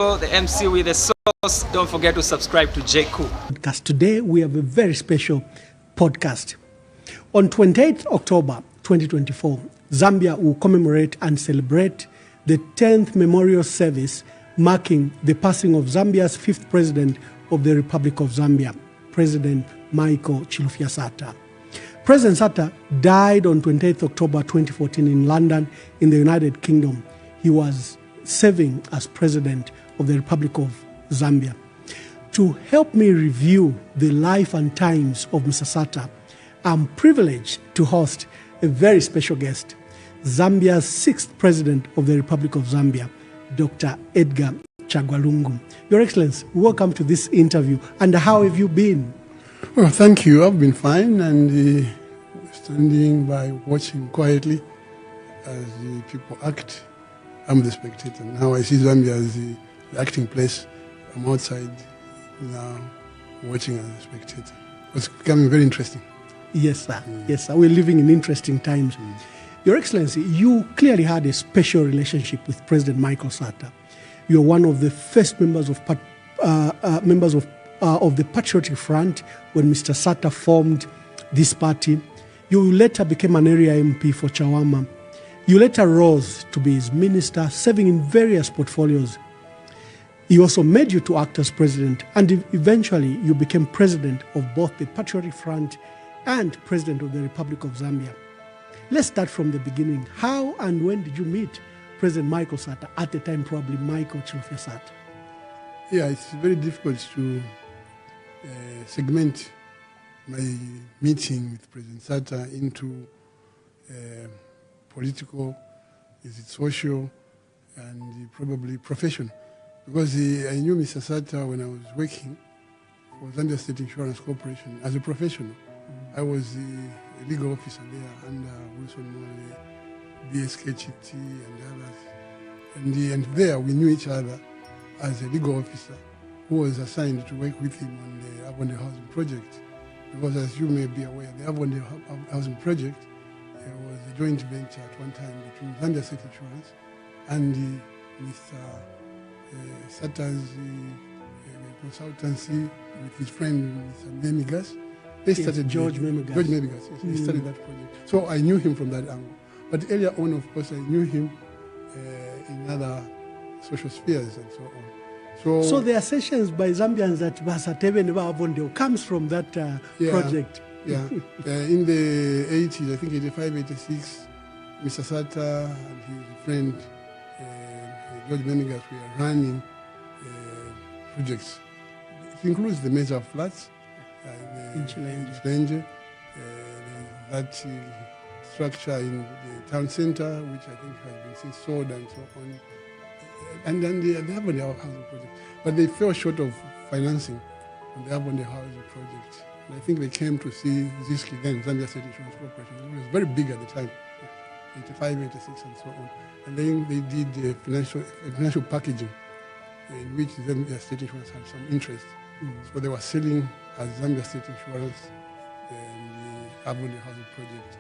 the MC with the sauce. Don't forget to subscribe to JQ. Today we have a very special podcast. On 28th October 2024, Zambia will commemorate and celebrate the 10th memorial service marking the passing of Zambia's 5th President of the Republic of Zambia, President Michael Sata. President Sata died on 28th October 2014 in London in the United Kingdom. He was serving as President of the Republic of Zambia. To help me review the life and times of Mr. Sata, I'm privileged to host a very special guest, Zambia's 6th President of the Republic of Zambia, Dr. Edgar Chagwalungu. Your Excellency, welcome to this interview. And how have you been? Well, thank you. I've been fine and standing by watching quietly as the people act. I'm the spectator. Now I see Zambia as the acting place. I'm outside now watching as a spectator. It's becoming very interesting. Yes, sir. Yes, sir. We're living in interesting times. Your Excellency, you clearly had a special relationship with President Michael Sata. You're one of the first members of the Patriotic Front when Mr. Sata formed this party. You later became an area MP for Chawama. You later rose to be his minister, serving in various portfolios. He also made you to act as president, and eventually you became president of both the Patriotic Front and president of the Republic of Zambia. Let's start from the beginning. How and when did you meet President Michael Sata, at the time probably Michael Sata? Yeah, it's very difficult to segment my meeting with President Sata into political, is it social, and probably professional. Because I knew Mr. Sata when I was working for Zambia'S State Insurance Corporation as a professional. I was the legal officer there under Wilson Mole, BSK Chiti and others. And there we knew each other as a legal officer who was assigned to work with him on the Avonde Housing Project. Because as you may be aware, the Avonde Housing Project was a joint venture at one time between Zambia'S State Insurance and Mr. Sata's consultancy with his friend Mr. Memigas. They started George Memigas. George Memigas, yes. He started that project. So I knew him from that angle. But earlier on, of course, I knew him in other social spheres and so on. So the assertions by Zambians that Basatebe Neva Avonde comes from that project. Yeah. In the 80s, I think 85, 86, Mr. Sata and his friend George Memigas were running projects. It includes the major flats in Chilenge, that structure in the town center, which I think has been since sold and so on. And then they have on the housing project. But they fell short of financing on the Avonde Housing Project. And I think they came to see Ziski then, Zambia'S State Insurance Corporation. It was very big at the time, 85, 86 and so on. And then they did financial packaging in which Zambia'S State Insurance had some interest. So they were selling as Zambia'S State Insurance and the Avonde Housing Project.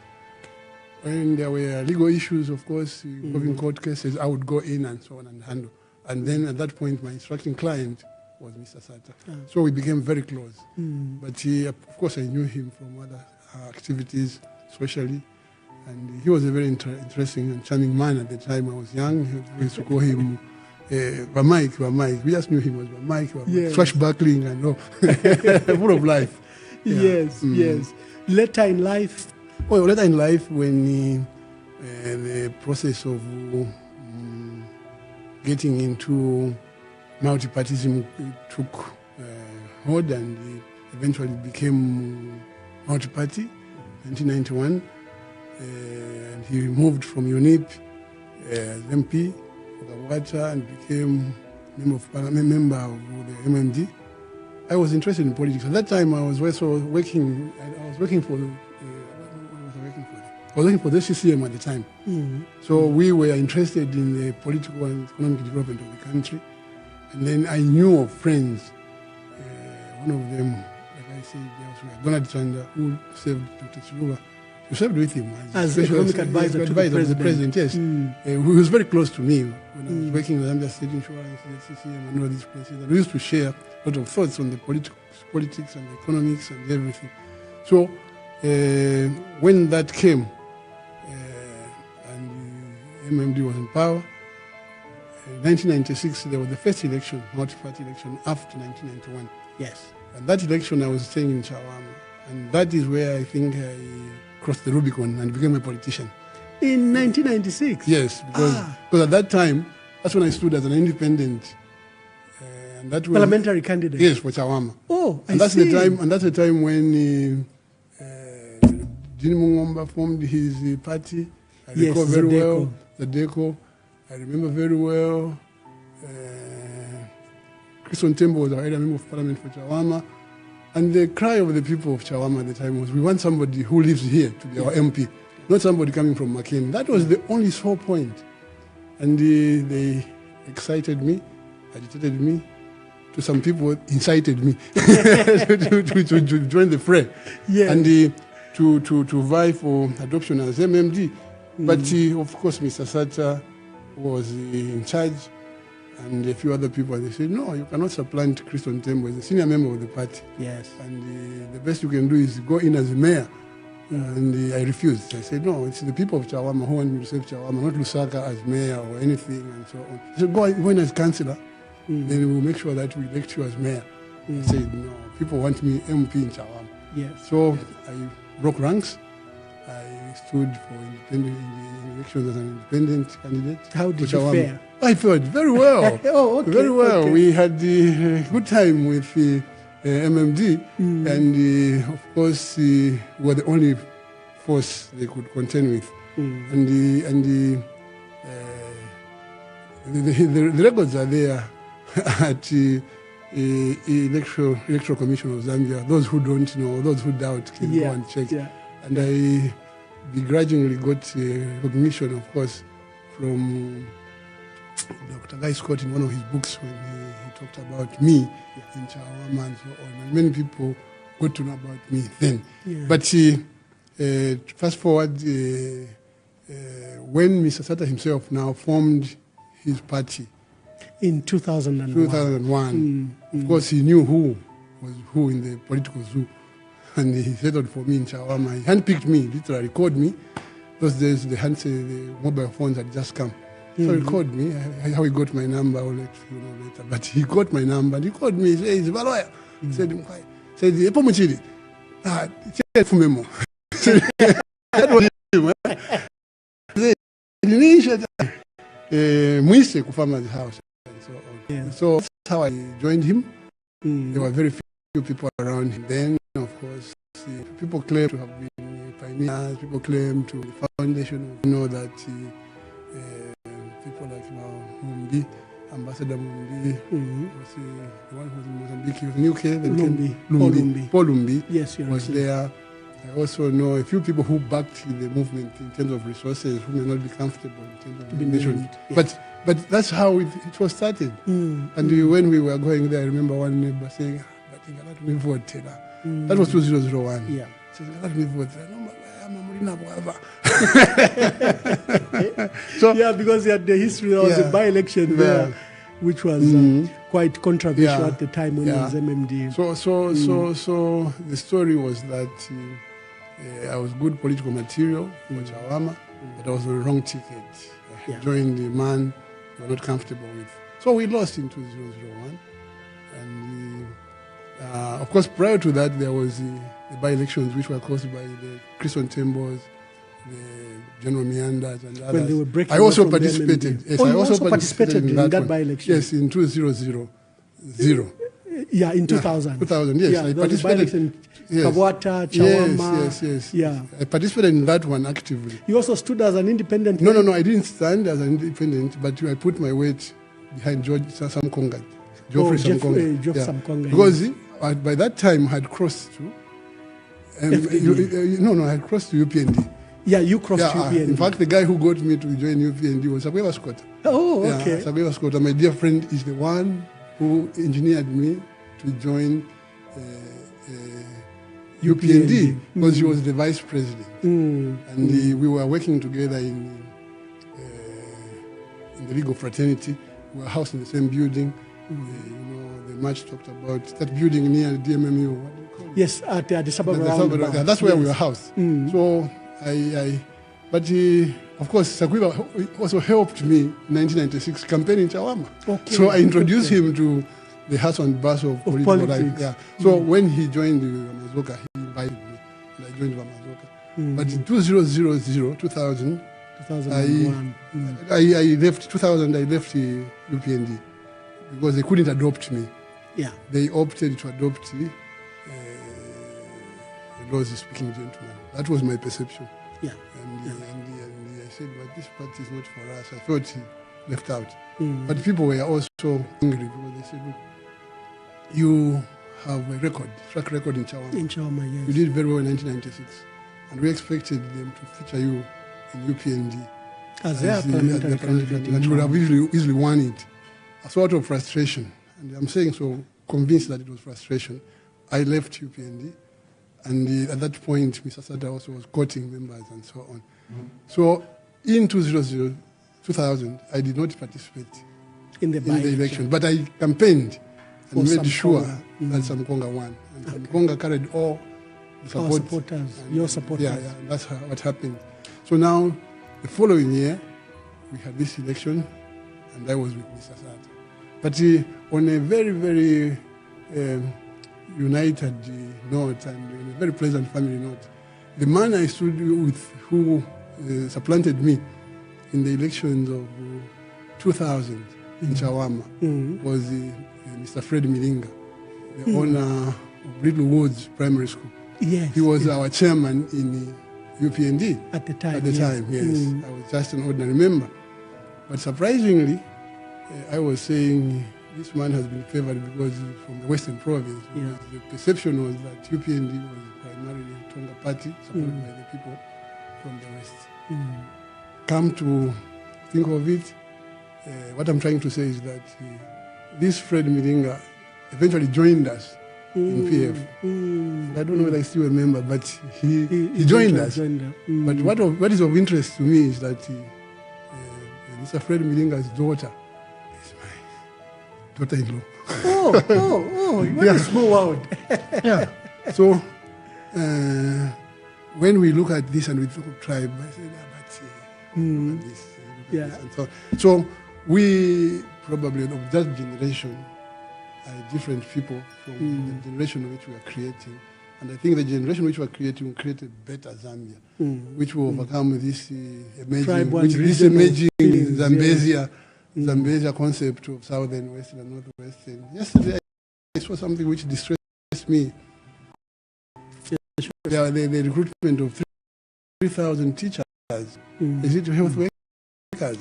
When there were legal issues, of course, involving court cases, I would go in and so on and handle. And then at that point, my instructing client was Mr. Sata. So we became very close. But of course, I knew him from other activities socially. And he was a very interesting and charming man at the time. I was young. We used to call him Mike. We just knew him as Mike, swashbuckling and all, full of life. Yeah. Yes. Later in life? Well, later in life, when the process of getting into multipartyism took hold and eventually became multi-party, 1991, and he moved from UNIP as MP for the water and became member of the MMD. I was interested in politics. At that time, I was also working for the CCM at the time. So we were interested in the political and economic development of the country. And then I knew of friends. One of them, like I said, Donald Chanda, who served Dr. Chiluba You served with him as economic advisor to the president. Yes. He was very close to me when I was working with Zambia State Insurance, the CCM, and all these places. And we used to share a lot of thoughts on the politics and the economics and everything. So when that came, and MMD was in power, in 1996 there was the first election, multi-party election, after 1991. Yes. And that election I was staying in Chawama. And that is where I think I crossed the Rubicon and became a politician. In 1996? Yes, because at that time, that's when I stood as an independent. And that was, parliamentary candidate? Yes, for Chawama. Oh, and that's the time. And that's the time when Jini Mungomba formed his party. I recall very well. The DECO. I remember very well. President Sata was already a member of parliament for Chawama. And the cry of the people of Chawama at the time was, we want somebody who lives here to be our MP, not somebody coming from Makeni. That was the only sore point. And they excited me, agitated me. To some people, incited me to join the fray. Yeah. And to vie for adoption as MMD. But of course, Mr. Sata was in charge, and a few other people, and they said, no, you cannot supplant President Sata as a senior member of the party. Yes. And the best you can do is go in as a mayor. And I refused. I said, no, it's the people of Chawama who want me to serve Chawama, not Lusaka as mayor or anything, and so on. I said, go in as councillor, then we'll make sure that we elect you as mayor. I said, no, people want me MP in Chawama. Yes. So I broke ranks. I stood for independent elections as an independent candidate. How did you fare? I fared very well. Oh, okay. Very well. Okay. We had a good time with MMD, and of course we were the only force they could contend with. And the records are there at the Electoral Commission of Zambia. Those who don't know, those who doubt can go and check. Yeah. And I begrudgingly got recognition, of course, from Dr. Guy Scott in one of his books when he talked about me in Chawama and so on. And many people got to know about me then. Yeah. But fast forward, when Mr. Sata himself now formed his party in 2001. Of course, he knew who was who in the political zoo. And he settled for me in Chawama. He handpicked me, literally called me. Those days, the mobile phones had just come. So he called me. How he got my number, I'll let you know later. But he got my number and he called me. He said, he's a lawyer. He said, Epo Muchiri. It's Fumemo. That was him. He said, Mwise Kufama's house. And so on. Yeah. So that's how I joined him. There were very few people around him then. Of course, people claim to have been pioneers. People claim to the foundation. You know that people like Mumbi, Ambassador Mumbi, was the one who was in Mozambique. He was in UK. Then Paul Lumbi. Yes, was there. I also know a few people who backed the movement in terms of resources, who may not be comfortable in terms of donation. But that's how it was started. And when we were going there, I remember one neighbor saying, that was 2001. Yeah. So, yeah, because he had the history, there was a by-election there, which was quite controversial at the time when it was MMD. So the story was that I was good political material for Chawama, but I was on the wrong ticket. I joined the man we were not comfortable with. So we lost in 2001. And of course, prior to that, there was the by-elections, which were caused by the President Sata, the General Meanders and others. When they were breaking I also participated. Yes, I also participated in that by-election. Yes, in 2000. Yeah, in 2000. 2000, yes. Yeah, I participated. Kabwata, Chawama. Yes. Yeah. I participated in that one actively. You also stood as an independent? No, I didn't stand as an independent, but I put my weight behind Geoffrey Samkonga. Samkonga. Because by that time I had crossed to I had crossed to UPND. Yeah, you crossed to UPND. In fact, the guy who got me to join UPND was Zambia'S Scott. Oh, okay. Zambia'S Scott, my dear friend, is the one who engineered me to join UPND, because he was the vice president. And we were working together in the League of Fraternity. We were housed in the same building. The match talked about that building near the DMMU. What do you call it? Yes, at the Addis Ababa roundabout. Yeah, that's where we were housed. So but of course, Sakwiba also helped me in 1996 campaign in Chawama. Okay. So I introduced him to the hustle and bustle of political life. Yeah. So when he joined Ramazoka, he invited me, and I joined Ramazoka. But in 2001, I left UPND because they couldn't adopt me. Yeah. They opted to adopt a Rose-speaking gentleman. That was my perception. Yeah. And I said, but this party is not for us. I thought he left out. But people were also angry because they said, look, you have a track record in Chawama. In Chawama, yes. You did very well in 1996. And we expected them to feature you in UPND. As their parliamentary candidate. And you would have easily won it. A sort of frustration. And I'm saying so, convinced that it was frustration. I left UPND. And at that point, Mr. Sata also was courting members and so on. So in 2000, I did not participate in the election, but I campaigned and made sure that Samkonga won. And Samkonga carried all the supporters, your supporters. Yeah, that's what happened. So now, the following year, we had this election, and I was with Mr. Sata. But on a very, very united note and on a very pleasant family note, the man I stood with who supplanted me in the elections of 2000 in Chawama was Mr. Fred Milinga, the owner of Little Woods Primary School. Yes. He was our chairman in UPND. At the time. Yes. I was just an ordinary member. But surprisingly, I was saying this man has been favored because he's from the Western Province. Yeah. The perception was that UPND was primarily a Tonga party supported by the people from the West. Come to think of it, what I'm trying to say is that this Fred Milinga eventually joined us in PF. I don't know whether I still remember, but he joined us. But what is of interest to me is that Mr. Fred Milinga's daughter is my daughter-in-law. What a small world. Yeah. So when we look at this and we talk of tribe, I said, look at this. And so we probably of that generation are different people from the generation which we are creating. And I think the generation which we are creating will create a better Zambia, which will overcome this emerging Zambia'S concept of Southern, Western, and Northwestern. Yesterday, I saw something which distressed me. The recruitment of 3,000 teachers. Is it health workers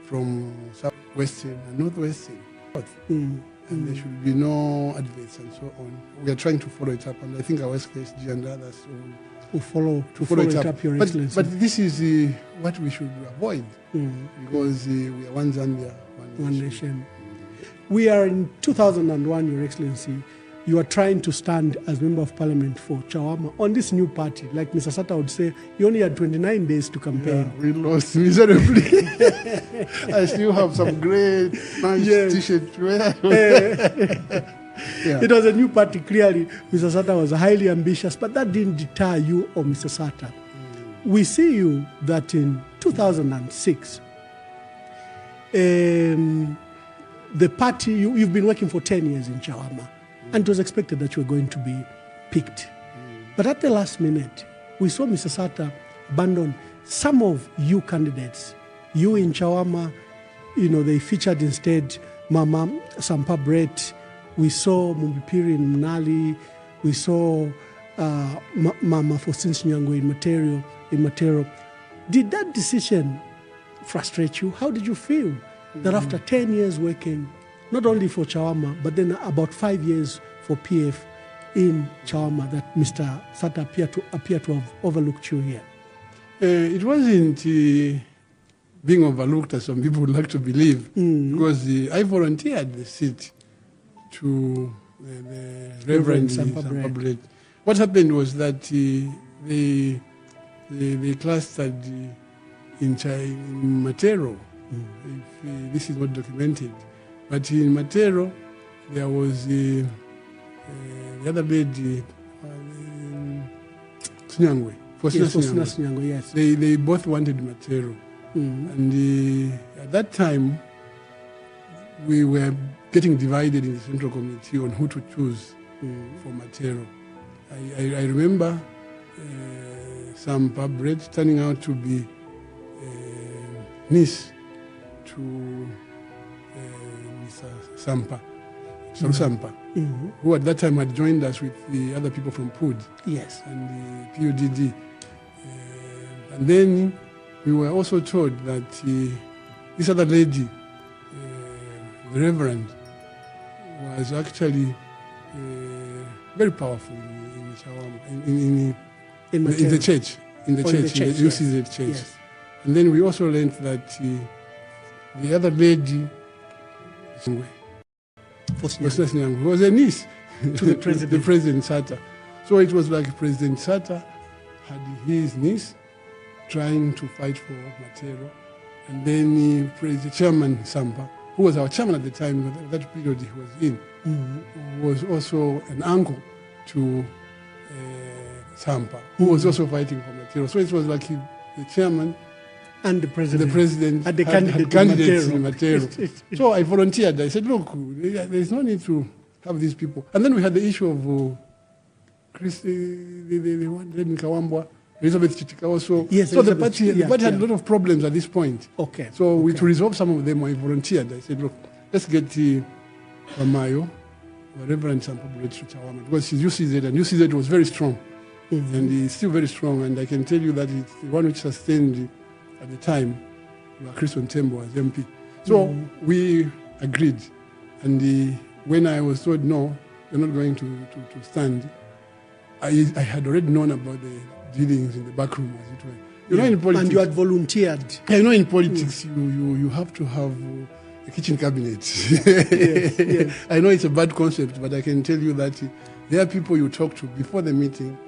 from Southwestern and Northwestern? And there should be no adverts and so on. We are trying to follow it up, and I think our SKSG and others will follow it up, Your Excellency. But this is what we should avoid, because we are one Zambia, one nation. We are in 2001, Your Excellency. You are trying to stand as Member of Parliament for Chawama on this new party. Like Mr. Sata would say, you only had 29 days to campaign. Yeah, we lost miserably. I still have some great nice T-shirt to wear. It was a new party, clearly. Mr. Sata was highly ambitious, but that didn't deter you or Mr. Sata. We see you that in 2006, the party, you've been working for 10 years in Chawama. And it was expected that you were going to be picked. But at the last minute, we saw Mr. Sata abandon some of you candidates. You in Chawama, they featured instead Mama Sampa Brett. We saw Mumbipiri in Mnali. We saw Mama Faustin Nyango in Matero. Did that decision frustrate you? How did you feel that after 10 years working, not only for Chawama, but then about 5 years for PF in Chawama, that Mr. Sata appear to have overlooked you here? It wasn't being overlooked, as some people would like to believe, because I volunteered the seat to the Reverend Sampa Sampa Bread. What happened was that they clustered in Matero. If, this is not documented. But in Matero, there was the other lady, Sinyangwe. Sinyangwe, yes. They both wanted Matero. And at that time, we were getting divided in the Central Committee on who to choose for Matero. I remember Sampa Bread turning out to be niece to Mr. Sampa, Sampa, who at that time had joined us with the other people from PUD. Yes. And the PUDD. And then we were also told that this other lady, the Reverend, was actually very powerful in Chawama, in the church, in the UCZ church. Yes. And then we also learned that the other lady was a niece to the president. The President Sata. So it was like President Sata had his niece trying to fight for Matero, and then the Chairman Sampa, who was our chairman at the time, that period he was in, was also an uncle to Sampa, who was also fighting for Matero. So it was like the chairman and the president, had the candidates in Matero. So I volunteered. I said, look, there is no need to have these people. And then we had the issue of the one in Kawambwa, Elizabeth Chitika also. Yes, so the party had a lot of problems at this point. Okay. So to resolve some of them, I volunteered. I said, look, let's get Wamayo, Reverend Sampa Bread to Chawama, because he's UCZ, and UCZ was very strong. And he's still very strong, and I can tell you that it's the one which sustained at the time Chris Tembo as MP. So we agreed, and when I was told no, you're not going to stand, I had already known about the dealings in the back room, as it were. You know, in politics, and you had volunteered. I know in politics you have to have a kitchen cabinet. Yes. I know it's a bad concept, but I can tell you that there are people you talk to before the meeting,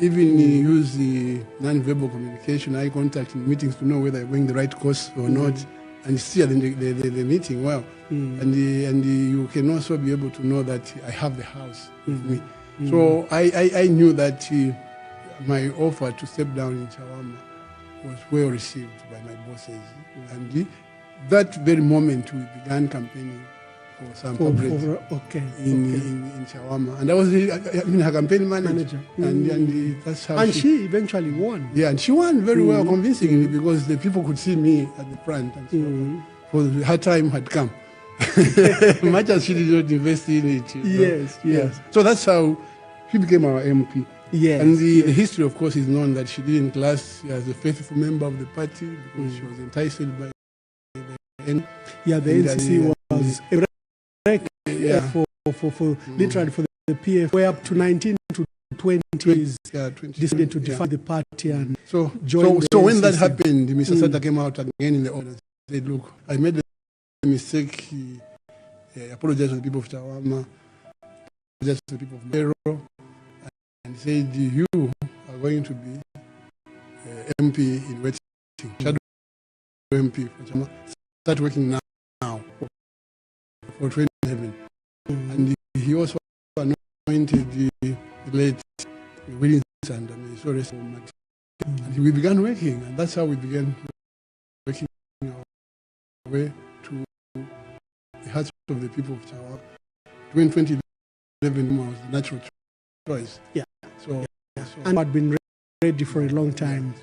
even use the non-verbal communication, eye contact in meetings to know whether you're going the right course or not, and steer the meeting well. And you can also be able to know that I have the house with me. So I knew that my offer to step down in Chawama was well received by my bosses. And that very moment we began campaigning for Sampa Bread in Chawama. And I was her campaign manager. And that's how she eventually won. Yeah, and she won very well, convincingly, because the people could see me at the front. And so her time had come. Much as she did not invest in it. Yes. Yeah. So that's how she became our MP. Yes. And the history, of course, is known that she didn't last as a faithful member of the party because she was enticed by the N. Yeah, the NCC was a break for literally for the PF. We're up to 19 to 20s. Decided to defy the party and so when that happened, Mr. Sata came out again in the order and said, look, I made a mistake. He apologized to the people of Chawama, apologized to the people of Mero, and said, you are going to be MP in waiting, shadow MP for Chawama. Start working now for 2011. And he also anointed the late Williams and and we began working, and that's how we began working our way to the hearts of the people of Chawama. 2011 was the natural choice. Yeah. So and I'd been ready for a long time.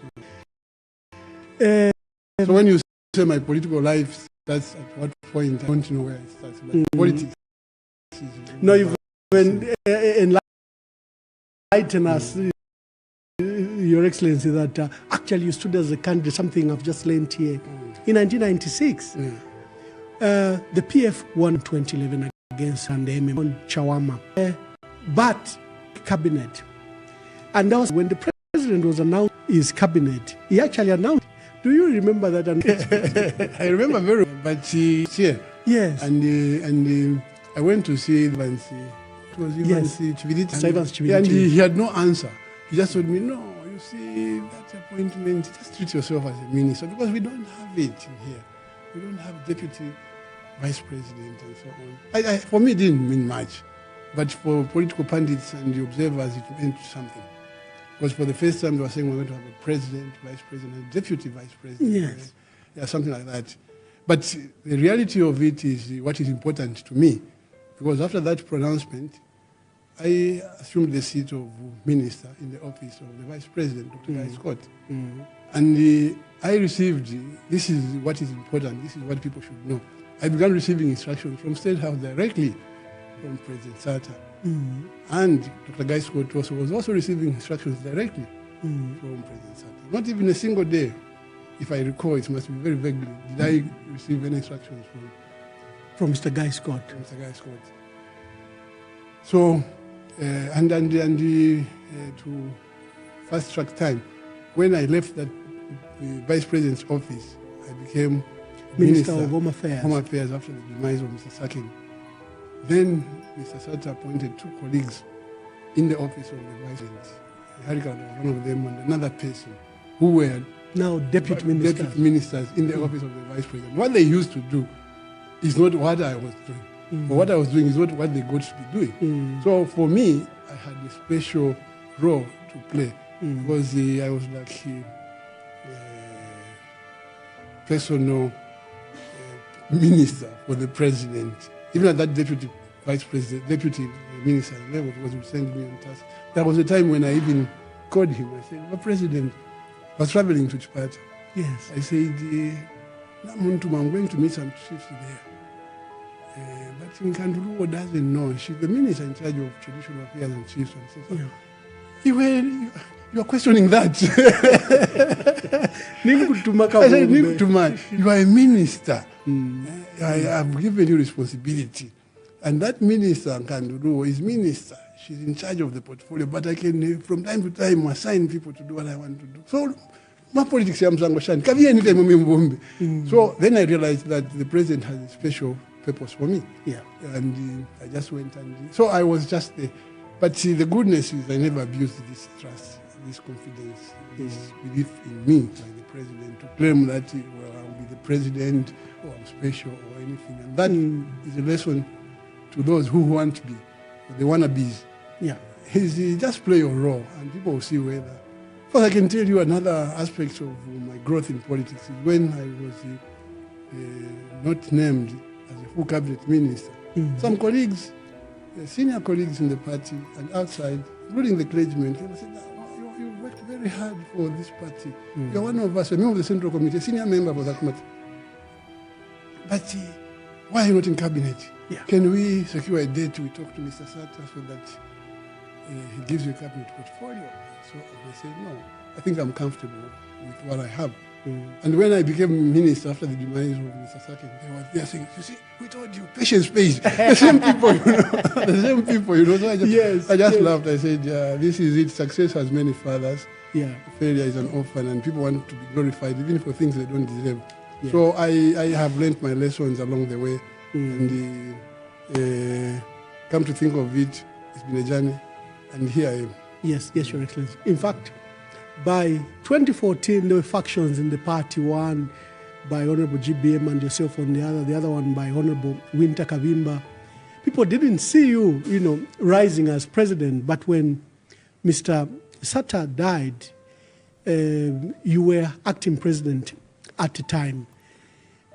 So when you say my political life starts at what point, I don't know where it starts. But politics is no, you've been enlighten us, Your Excellency, that actually you stood as a candidate, something I've just learned here. In 1996, the PF won 2011 against and the MM on Chawama. But cabinet. And that was when the president was announced his cabinet. He actually announced. Do you remember that announcement? I remember very well, but here. Yes. And I went to see Vancy it was Yes. Chiviriti. Sir Evans Chiviriti. And he had no answer. He just told me, no, you see, that appointment, just treat yourself as a minister, because we don't have it in here. We don't have deputy vice president and so on. For me, it didn't mean much. But for political pundits and the observers, it meant something. Because for the first time, they were saying we're going to have a president, vice president, and deputy vice president. Yes. Yeah, something like that. But the reality of it is what is important to me. Because after that pronouncement, I assumed the seat of minister in the office of the vice president, Dr. Guy Scott. And I received, this is what is important, this is what people should know. I began receiving instructions from State House directly from President Sata. And Dr. Guy Scott was also receiving instructions directly from President Sata. Not even a single day, if I recall, it must be very vaguely, did I receive any instructions From Mr. Guy Scott. from Mr. Guy Scott. So, to fast track time, when I left the vice president's office, I became Minister of Home Affairs. Home Affairs after the demise of Mr. Sakin. Then Mr. Sata appointed 2 colleagues in the office of the vice president. Harika was one of them, and another person who were Now deputy minister. deputy ministers in the office of the vice president. What they used to do is not what I was doing. But what I was doing is not what they got to be doing. So for me, I had a special role to play because I was like personal minister for the president. Even at that deputy vice president, deputy minister level, was who sent me on task. There was a time when I even called him. I said, "My president was traveling to Chipata." Yes. I said, I'm going to meet some chiefs there. But Nkanduluo doesn't know. She's the minister in charge of traditional affairs and chiefs. And says, you are questioning that. I said, you are a minister. I have given you responsibility. And that minister, Nkanduluo, is minister. She's in charge of the portfolio. But I can, from time to time, assign people to do what I want to do. So, my politics, I'm saying, so then I realized that the president has a special purpose for me. Yeah. And I just went and so I was just there. But the goodness is I never abused this trust, this confidence, this belief in me by the president to claim that I'll be the president or I'm special or anything. And that is a lesson to those who want to be, the wannabes. Yeah. Just play your role and people will see whether. But I can tell you another aspect of my growth in politics is when I was not named as a full cabinet minister. Some colleagues, senior colleagues in the party and outside, including the clergymen, they said, you worked very hard for this party. You're one of us, a member of the Central Committee, a senior member for that matter. But why are you not in cabinet? Yeah. Can we secure a date? We talk to Mr. Sata so that he gives you a cabinet portfolio. So I said, no, I think I'm comfortable with what I have. And when I became minister after the demise of Mr. Sakin, they were there saying, you see, we told you, patience pays. The same people, the same people, So I just laughed. I said, this is it. Success has many fathers. Yeah. Failure is an orphan, and people want to be glorified, even for things they don't deserve. Yeah. So I have learned my lessons along the way. And come to think of it, it's been a journey. And here I am. Yes, Your Excellency. In fact, by 2014, there were factions in the party, one by Honorable GBM and yourself on the other one by Honorable Winter Kavimba. People didn't see you, rising as president, but when Mr. Sata died, you were acting president at the time.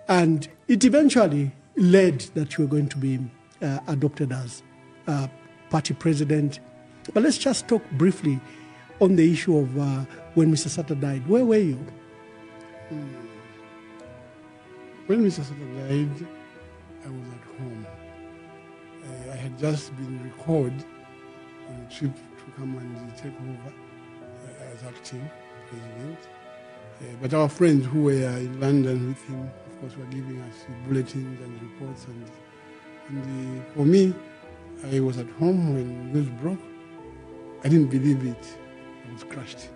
And it eventually led that you were going to be adopted as party president. But let's just talk briefly on the issue of when Mr. Sata died. Where were you? When Mr. Sata died, I was at home. I had just been recalled on a trip to come and take over as acting president. But our friends who were in London with him, of course, were giving us bulletins and reports. And for me, I was at home when news broke. I didn't believe it. I was crushed.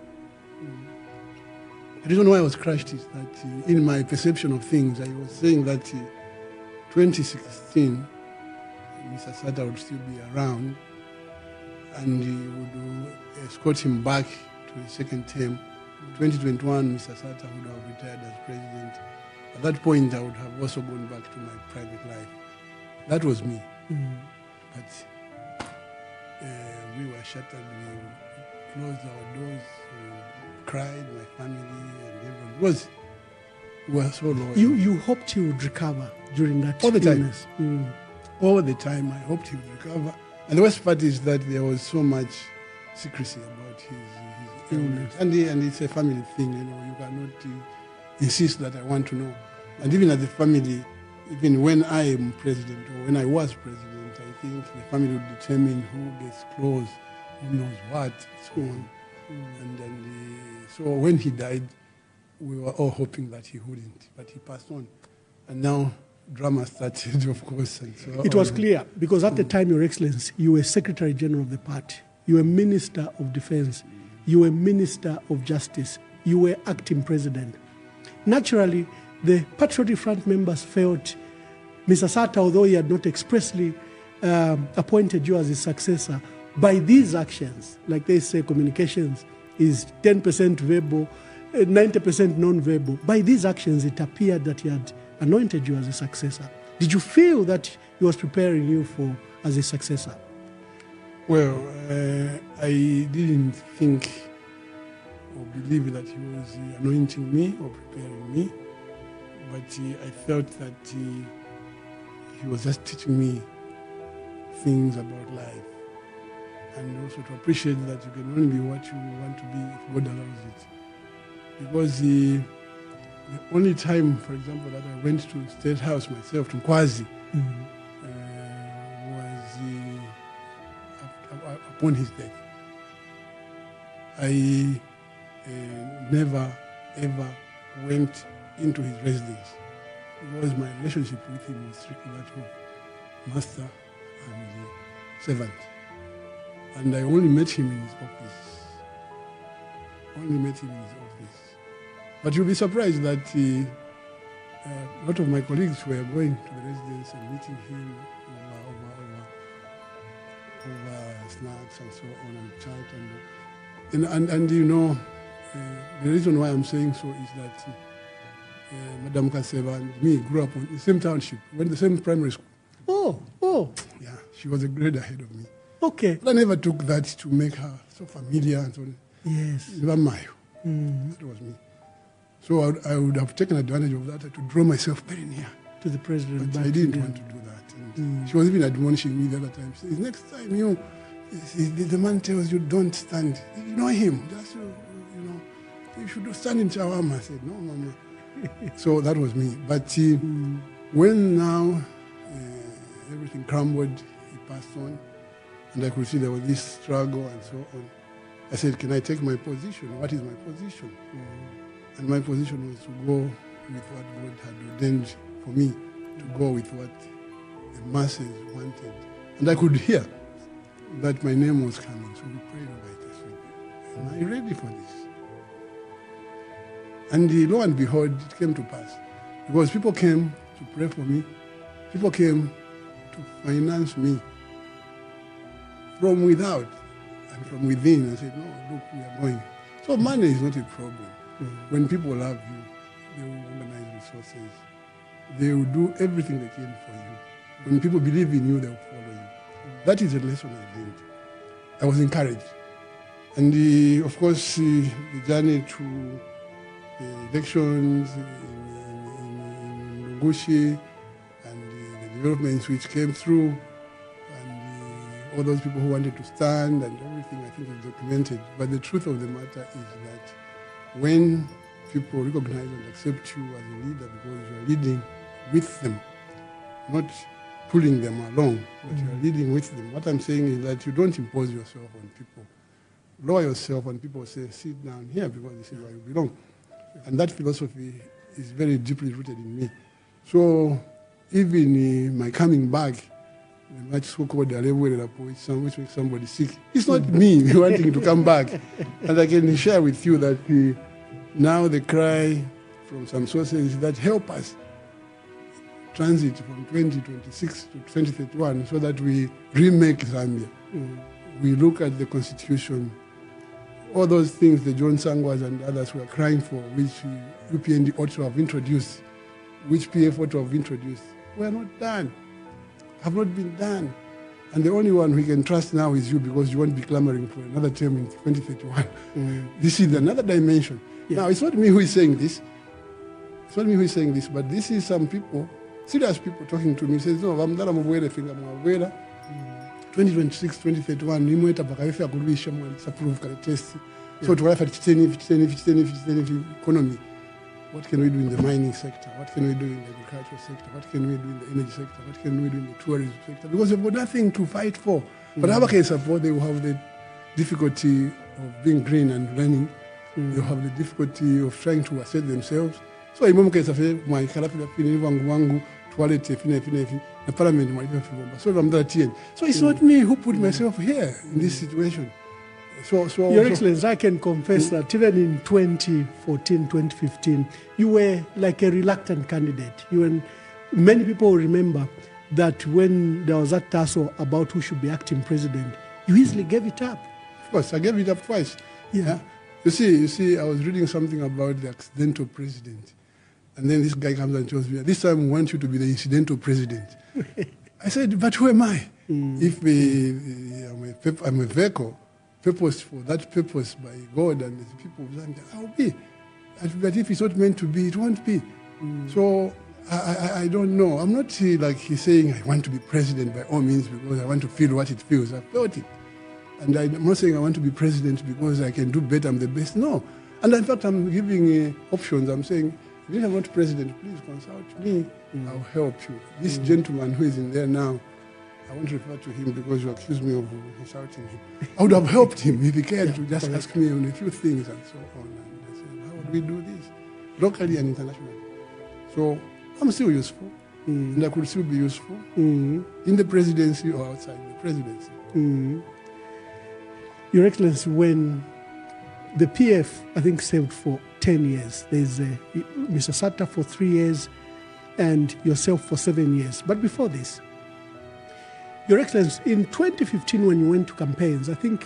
The reason why I was crushed is that in my perception of things, I was saying that 2016, Mr. Sata would still be around and he would escort him back to his second term. In 2021, Mr. Sata would have retired as president. At that point, I would have also gone back to my private life. That was me. But we were shattered. We closed our doors. We cried, my family and everyone. We were so loyal. You hoped he would recover during that All the time. illness. All the time, I hoped he would recover. And the worst part is that there was so much secrecy about his illness. And it's a family thing, you know. You cannot insist that I want to know. And even as a family, even when I am president or when I was president, I think the family would determine who gets close, who knows what, so on. And so when he died, we were all hoping that he wouldn't, but he passed on. And now drama started, of course. And so It was clear, because at the time, Your Excellency, you were Secretary General of the party, you were Minister of Defense, you were Minister of Justice, you were acting president. Naturally, the Patriotic Front members felt Mr. Sata, although he had not expressly appointed you as his successor, by these actions, like they say, communications is 10% verbal, 90% non-verbal. By these actions, it appeared that he had anointed you as a successor. Did you feel that he was preparing you as a successor? Well, I didn't think or believe that he was anointing me or preparing me, but I felt that he was just teaching me things about life, and also to appreciate that you can only be what you want to be if God allows it. Because the only time, for example, that I went to State House myself, to Nkwazi, was upon his death. I never, ever went into his residence because my relationship with him was strictly that of master and servant. And I only met him in his office. But you'll be surprised that a lot of my colleagues were going to the residence and meeting him over snacks and so on and chat. And you know, the reason why I'm saying so is that Madam Kaseva and me grew up in the same township, went to the same primary school. Oh. Yeah, she was a grade ahead of me. Okay. But I never took that to make her so familiar and so on. Yes. That was me. So I would have taken advantage of that to draw myself very near To the president. but I didn't want to do that. And she was even admonishing me the other time. She says, next time the man tells you don't stand, ignore him. Just, you should stand in shawarma. I said, no, Mama. So that was me. But when now everything crumbled, he passed on, and I could see there was this struggle and so on. I said, can I take my position? What is my position? And my position was to go with what God had ordained for me, to go with what the masses wanted. And I could hear that my name was coming, so we prayed over it. I said, am I ready for this? And lo and behold, it came to pass. Because people came to pray for me. People came to finance me from without and from within. I said, no, look, we are going. So money is not a problem. When people love you, they will organize resources. They will do everything they can for you. When people believe in you, they will follow you. That is a lesson I learned. I was encouraged. And of course, the journey to the elections in Lugushi and the developments which came through, and all those people who wanted to stand and everything, I think is documented. But the truth of the matter is that when people recognize and accept you as a leader because you are leading with them, not pulling them along, but you are leading with them. What I'm saying is that you don't impose yourself on people. Lower yourself and people say, sit down here because this is where you belong. And that philosophy is very deeply rooted in me. So even my coming back, the much so-called which makes somebody sick, it's not me wanting to come back. And I can share with you that now the cry from some sources that help us transit from 2026 to 2031 so that we remake Zambia. we look at the Constitution, all those things the John Sangwas and others were crying for, which UPND ought to have introduced, which PF ought to have introduced, were not done, have not been done. And the only one we can trust now is you, because you won't be clamoring for another term in 2031. This is another dimension. Yeah. Now, it's not me who is saying this. It's not me who is saying this, but this is some people, serious people talking to me, says, no, I'm not aware, 2026, 2031, nimweta pakawefe akurudisha approve kale test. So to have 10 economy. What can we do in the mining sector? What can we do in the agricultural sector? What can we do in the energy sector? What can we do in the tourism sector? Because they've got nothing to fight for. But other can support, they will have the difficulty of being green and learning. They will have the difficulty of trying to assert themselves. So imamu can say, my karafila fini wangu toilet fine the parliament might be so I'm that TN. So it's not me who put myself here in this situation. So Your Excellency, I can confess that even in 2014, 2015, you were like a reluctant candidate. Many people remember that when there was that tussle about who should be acting president, you easily gave it up. Of course, I gave it up twice. Yeah. You see, I was reading something about the accidental president. And then this guy comes and tells me, this time we want you to be the incidental president. I said, but who am I? If I'm a vehicle, purpose for that purpose by God and the people of Zambia, I'll be. But if it's not meant to be, it won't be. So I don't know. I'm not like he's saying I want to be president by all means because I want to feel what it feels. I felt it. And I'm not saying I want to be president because I can do better, I'm the best. No. And in fact, I'm giving options. I'm saying, if you are not president, please consult me. I'll help you. This gentleman who is in there now, I won't refer to him because you accuse me of insulting him. I would have helped him if he cared to just ask me on a few things and so on. And I said, how would we do this? Locally and internationally. So I'm still useful. And I could still be useful in the presidency or outside the presidency. Your Excellency, when the PF, I think, served for 10 years, there's Mr. Sata for 3 years and yourself for 7 years. But before this, Your Excellency, in 2015 when you went to campaigns, I think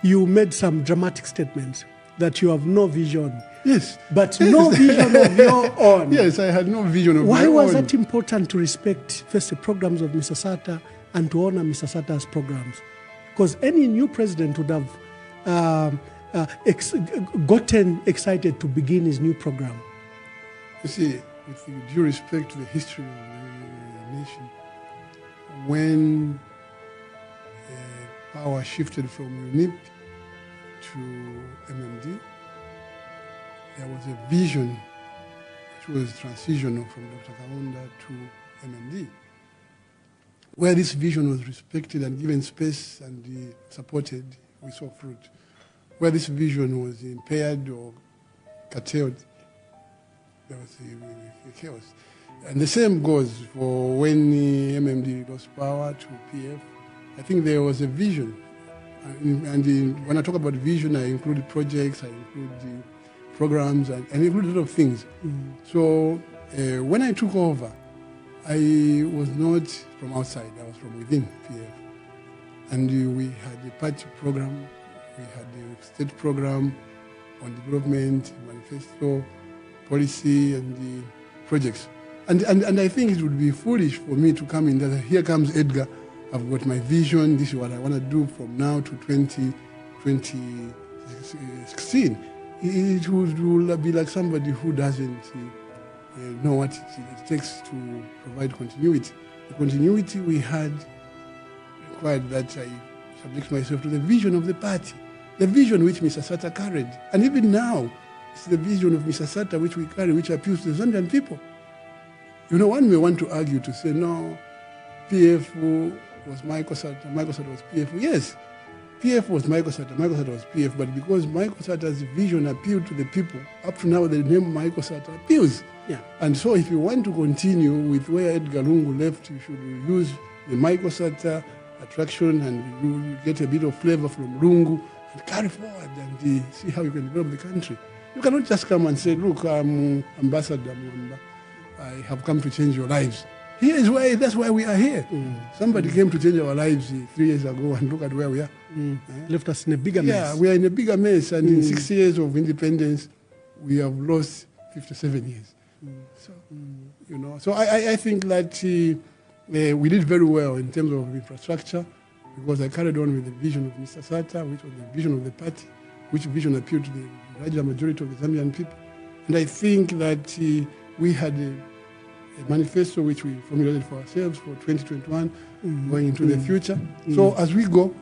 you made some dramatic statements that you have no vision. Yes. But no vision of your own. Yes, I had no vision of my own. Why was that important to respect first the programs of Mr. Sata and to honor Mr. Sata's programs? Because any new president would have gotten excited to begin his new program. You see, with due respect to the history of the nation, when power shifted from UNIP to MMD, there was a vision which was transitional from Dr. Kaunda to MMD, where this vision was respected and given space and supported, we saw fruit. Where this vision was impaired or curtailed, there was a chaos. And the same goes for when MMD lost power to PF. I think there was a vision. And when I talk about vision, I include projects, I include the programs, and I include a lot of things. So when I took over, I was not from outside, I was from within PF. And we had a party program, we had a state program on development, manifesto, policy, and the projects. And I think it would be foolish for me to come in that here comes Edgar, I've got my vision, this is what I want to do from now to 2016. It would be like somebody who doesn't know what it takes to provide continuity. The continuity we had required that I subject myself to the vision of the party, the vision which Mr. Sata carried. And even now, it's the vision of Mr. Sata which we carry, which appeals to the Zambian people. You know, one may want to argue to say, no, PF was Michael Sata was PF. Yes, PF was Michael Sata was PF, but because Michael Sata's vision appealed to the people, up to now the name Michael Sata appeals. Yeah. And so if you want to continue with where Edgar Lungu left, you should use the Michael Sata attraction and you get a bit of flavor from Lungu and carry forward and see how you can develop the country. You cannot just come and say, look, I'm Ambassador Mwamba. I have come to change your lives. Here is why, that's why we are here. Somebody came to change our lives 3 years ago, and look at where we are. Left us in a bigger mess. Yeah, we are in a bigger mess, and in 6 years of independence, we have lost 57 years. So, you know, so I think that we did very well in terms of infrastructure, because I carried on with the vision of Mr. Sata, which was the vision of the party, which vision appealed to the larger majority of the Zambian people. And I think that we had a manifesto which we formulated for ourselves for 2021, going into the future. So as we go,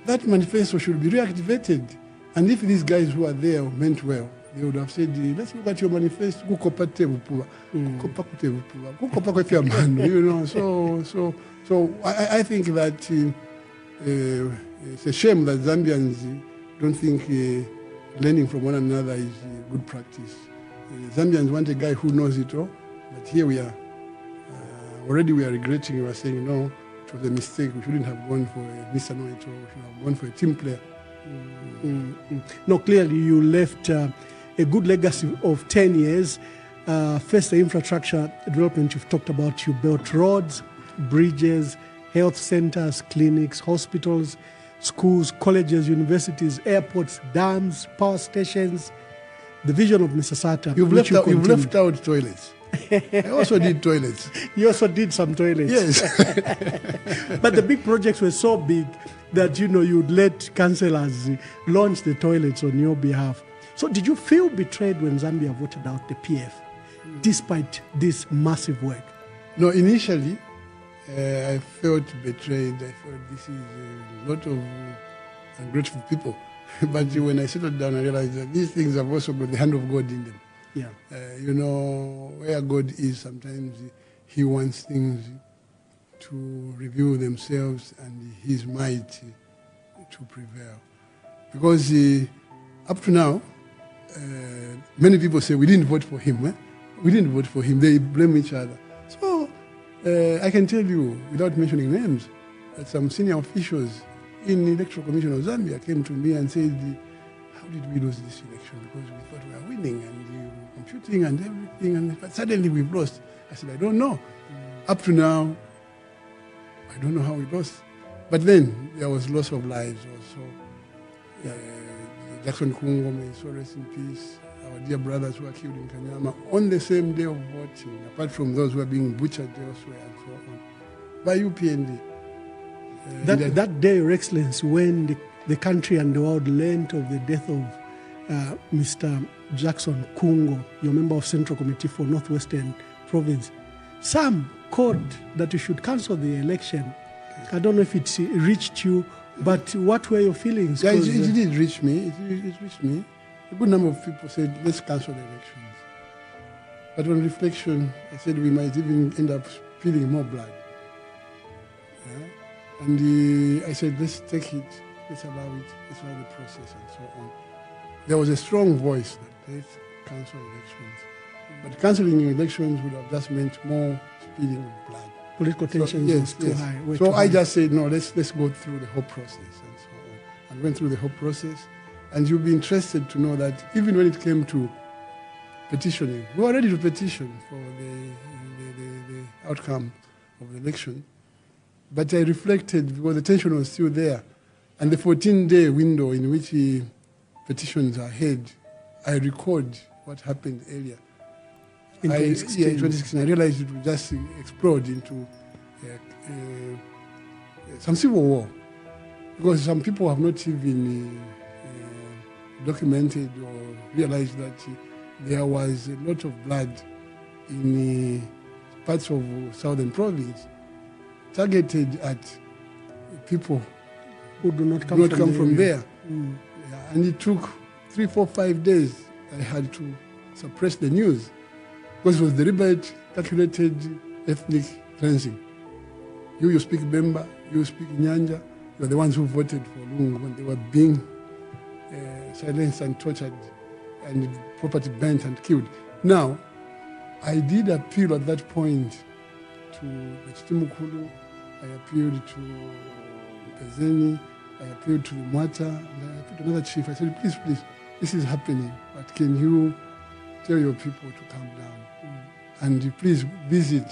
that manifesto should be reactivated. And if these guys who are there meant well, they would have said, let's look at your manifesto, you know. So I think that it's a shame that Zambians don't think learning from one another is good practice. Zambians want a guy who knows it all, but here we are. Already we are regretting, we are saying, no, it was a mistake. We shouldn't have gone for a Mr. Know-it-all. We should have gone for a team player. No, clearly you left a good legacy of 10 years. First, the infrastructure development you've talked about. You built roads, bridges, health centers, clinics, hospitals, schools, colleges, universities, airports, dams, power stations. The vision of Mr. Sata. You've left out toilets. I also did toilets. You also did some toilets. Yes. But the big projects were so big that, you know, you'd let councillors launch the toilets on your behalf. So did you feel betrayed when Zambia voted out the PF, despite this massive work? No, initially, I felt betrayed. I felt this is a lot of ungrateful people. But when I settled down, I realized that these things have also got the hand of God in them. Yeah. You know, where God is, sometimes He wants things to reveal themselves and His might to prevail. Because up to now, many people say, we didn't vote for him. Eh? We didn't vote for him. They blame each other. So I can tell you, without mentioning names, that some senior officials in the Electoral Commission of Zambia came to me and said, how did we lose this election? Because we thought we were winning and we were computing and everything, but suddenly we've lost. I said, I don't know. Up to now, I don't know how we lost. But then there was loss of lives also. Jackson Kungo, may so rest in peace. Our dear brothers who were killed in Kanyama on the same day of voting, apart from those who are being butchered elsewhere and so on, by UPND. That day, Your Excellency, when the country and the world learned of the death of Mr. Jackson Kungo, your member of Central Committee for Northwestern Province, some called that you should cancel the election. I don't know if it reached you, but what were your feelings? Yeah, it did reach me. It reached me. A good number of people said, let's cancel the elections. But on reflection, I said we might even end up spilling more blood. Yeah? And I said, let's take it, let's allow it, let's allow the process and so on. There was a strong voice that let's cancel elections. But cancelling elections would have just meant more spilling of blood. Political tensions was too high. So I just said, no, let's go through the whole process and so on. And went through the whole process. And you'll be interested to know that even when it came to petitioning, we were ready to petition for the outcome of the election. But I reflected, because the tension was still there, and the 14-day window in which petitions are heard, I recalled what happened earlier. In 2016. In 2016, I realized it would just explode into some civil war, because some people have not even documented or realized that there was a lot of blood in parts of southern province targeted at people who do not come from there. Yeah, and it took 3, 4, 5 days. I had to suppress the news because it was deliberate, calculated ethnic cleansing. You speak Bemba, you speak Nyanja, you are the ones who voted for Lungu when they were being silenced and tortured and property burnt and killed. Now, I did appeal at that point to the Chitimukulu, I appealed to Pezeni, I appealed to the Mwata, and I appealed to another chief. I said, please, this is happening, but can you tell your people to calm down? And you please visit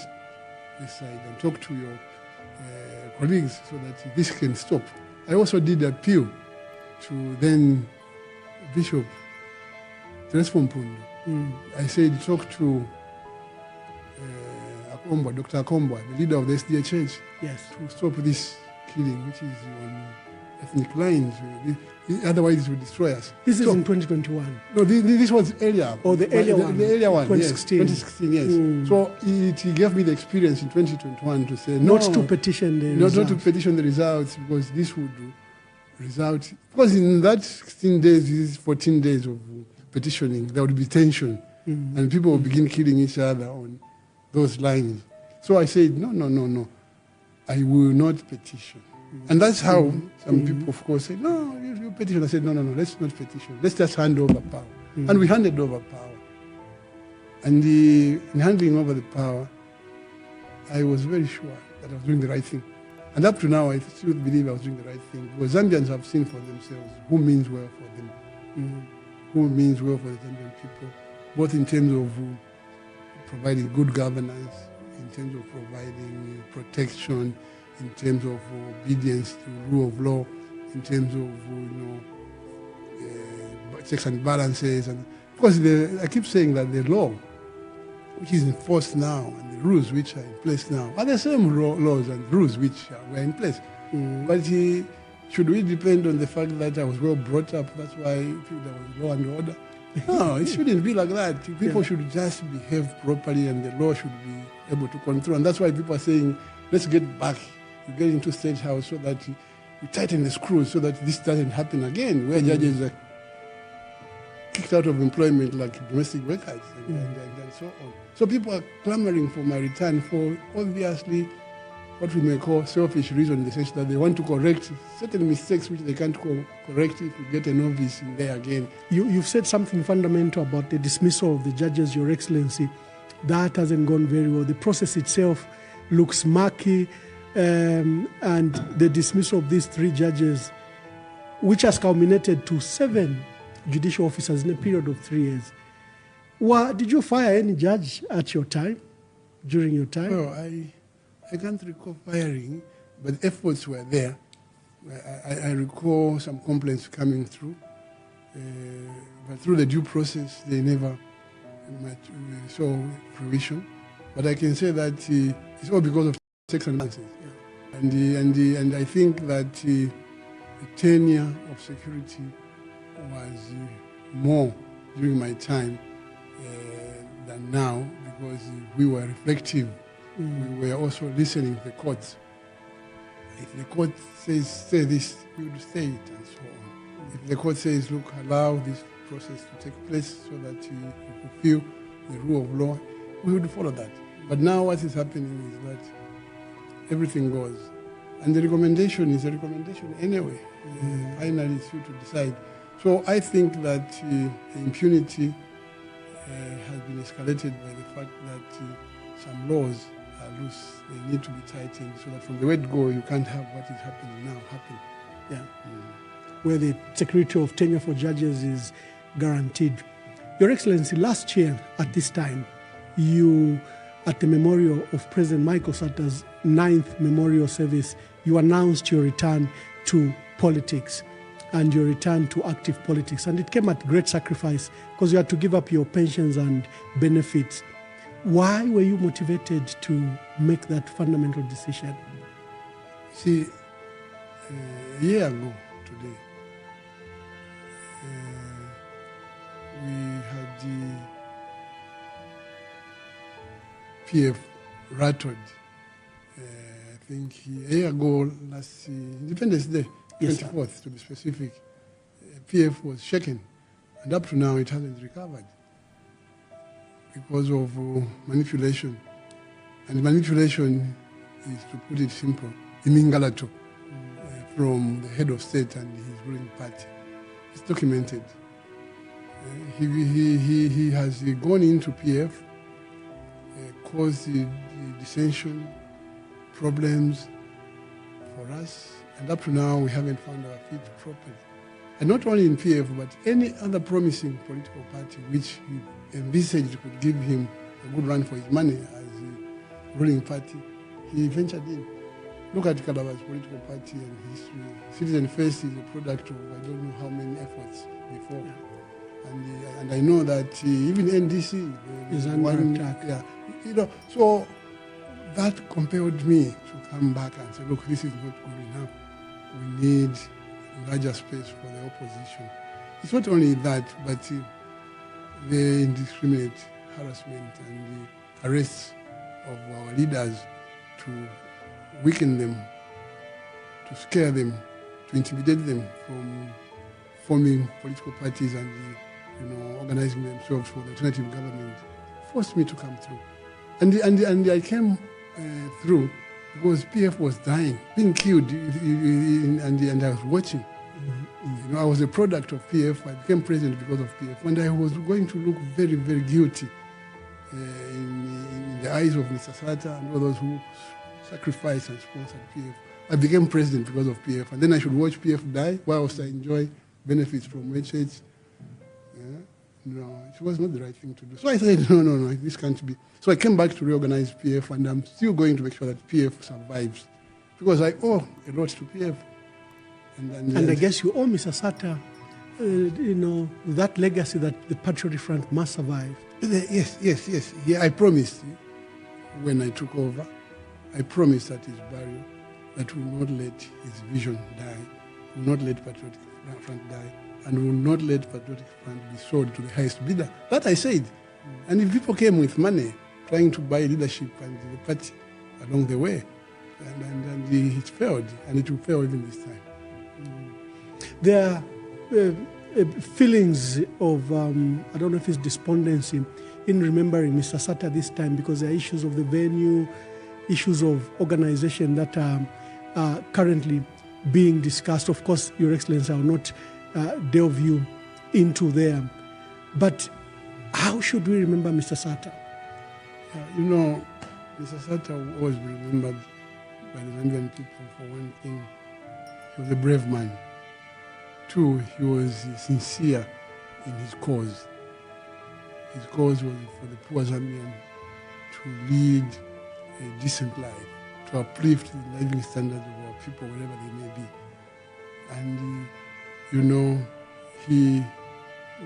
this side and talk to your colleagues so that this can stop. I also did appeal to then Bishop Teresford Mpundo. I said, talk to Akombwa, Dr. Akombwa, the leader of the SDA Church, Yes. to stop this killing, which is on ethnic lines. Otherwise, it will destroy us. This is in 2021. No, this was earlier. Oh, the earlier one. The earlier one, 2016. yes. 2016, yes. So it gave me the experience in 2021 to say, Not to petition the not results. to petition the results, because this would result. Because in that 16 days, this is 14 days of petitioning, there would be tension. And people will begin killing each other on those lines. So I said, no. I will not petition. And that's how some people, of course, say, no, you petition. I said, no, let's not petition. Let's just hand over power. And we handed over power. And in handing over the power, I was very sure that I was doing the right thing. And up to now, I still believe I was doing the right thing. Because Zambians have seen for themselves who means well for them, who means well for the Zambian people, both in terms of providing good governance, in terms of providing protection, in terms of obedience to rule of law, in terms of checks and balances, and of course I keep saying that the law, which is enforced now, and the rules which are in place now, are the same laws and rules which were in place. But should we depend on the fact that I was well brought up? That's why there was law and order. No, it shouldn't be like that. People should just behave properly, and the law should be able to control. And that's why people are saying, let's get back. You get into State House so that you tighten the screws so that this doesn't happen again, where judges are kicked out of employment like domestic workers and so on. So people are clamoring for my return for obviously what we may call selfish reason, in the sense that they want to correct certain mistakes which they can't correct if we get an office in there again. You've said something fundamental about the dismissal of the judges, Your Excellency. That hasn't gone very well. The process itself looks murky, and the dismissal of these 3 judges, which has culminated to 7 judicial officers in a period of 3 years. Did you fire any judge at your time, during your time? Well, I can't recall firing, but efforts were there. I recall some complaints coming through, but through the due process, they never saw fruition. But I can say that it's all because of checks and balances. And I think that the tenure of security was more during my time than now, because we were reflective. We were also listening to the courts. If the court says, say this, we would say it, and so on. If the court says, look, allow this process to take place so that you fulfill the rule of law, we would follow that. But now what is happening is that everything goes. And the recommendation is a recommendation anyway. Finally, it's you to decide. So I think that the impunity has been escalated by the fact that some laws are loose. They need to be tightened so that from the word go, you can't have what is happening now happen. Yeah. Where the security of tenure for judges is guaranteed. Your Excellency, last year at this time, you, at the memorial of President Michael Sata's 9th memorial service, you announced your return to politics and your return to active politics. And it came at great sacrifice because you had to give up your pensions and benefits. Why were you motivated to make that fundamental decision? See, a year ago today, we had the PF rattled. I think a year ago, last Independence Day, 24th to be specific, PF was shaken, and up to now it hasn't recovered because of manipulation. And manipulation is, to put it simple, imingalato from the head of state and his ruling party. It's documented. He has gone into PF, caused the dissension, problems for us, and up to now we haven't found our feet properly. And not only in PF, but any other promising political party which he envisaged could give him a good run for his money, as ruling party, he ventured in. Look at Calabar's political party and history. Citizen First is a product of I don't know how many efforts before. Yeah. And I know that even NDC is under attack. Yeah, you know, so that compelled me to come back and say, look, this is not good enough. We need larger space for the opposition. It's not only that, but the indiscriminate harassment and the arrests of our leaders to weaken them, to scare them, to intimidate them from forming political parties and organizing themselves for the alternative government, forced me to come through. And I came through because PF was dying, being killed, and I was watching. Mm-hmm. I was a product of PF. I became president because of PF, and I was going to look very, very guilty in the eyes of Mr. Sata and all those who sacrificed and sponsored PF. I became president because of PF, and then I should watch PF die whilst I enjoy benefits from HH. No, it was not the right thing to do. So I said, no, this can't be. So I came back to reorganize PF, and I'm still going to make sure that PF survives because I owe a lot to PF. And I guess you owe Mr. Sata, that legacy that the Patriotic Front must survive. Yes. Yeah, I promised when I took over, I promised at his burial that we will not let his vision die, we will not let Patriotic Front die, and we will not let Patriotic Front be sold to the highest bidder. That I said. And if people came with money trying to buy leadership and the party along the way, and it failed, and it will fail even this time. There are feelings of, I don't know if it's despondency in remembering Mr. Sata this time because there are issues of the venue, issues of organization that are currently being discussed. Of course, Your Excellency, I will not delve you into there. But how should we remember Mr. Sata? Mr. Sata will always be remembered by the Zambian people for one thing. He was a brave man. Two, he was sincere in his cause. His cause was for the poor Zambian to lead a decent life, to uplift the living standards of our people wherever they may be. And, he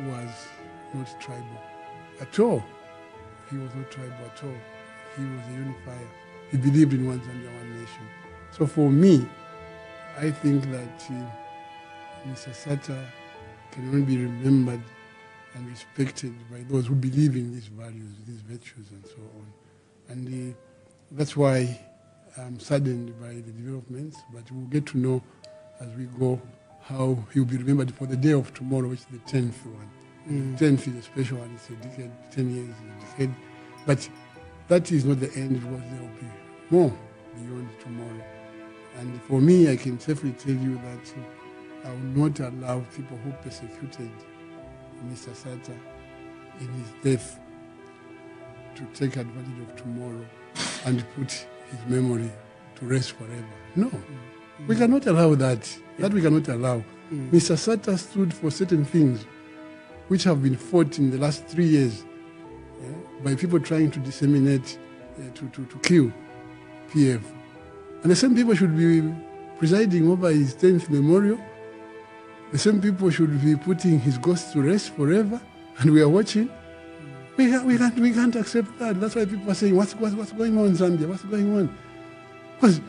was not tribal at all. He was not tribal at all. He was a unifier. He believed in one Zambia, one nation. So for me, I think that Mr. Sata can only be remembered and respected by those who believe in these values, these virtues, and so on. And that's why I'm saddened by the developments, but we'll get to know as we go how he'll be remembered for the day of tomorrow, which is the 10th one. The 10th is a special one, it's a decade, 10 years is a decade. But that is not the end, because there will be more beyond tomorrow. And for me, I can safely tell you that I will not allow people who persecuted Mr. Sata in his death to take advantage of tomorrow and put his memory to rest forever. No, we cannot allow that. That we cannot allow. Mr. Sata stood for certain things which have been fought in the last 3 years by people trying to disseminate, to kill PF. And the same people should be presiding over his 10th memorial. The same people should be putting his ghost to rest forever, and we are watching. We can't accept that. That's why people are saying, what's going on in Zambia? What's going on? Because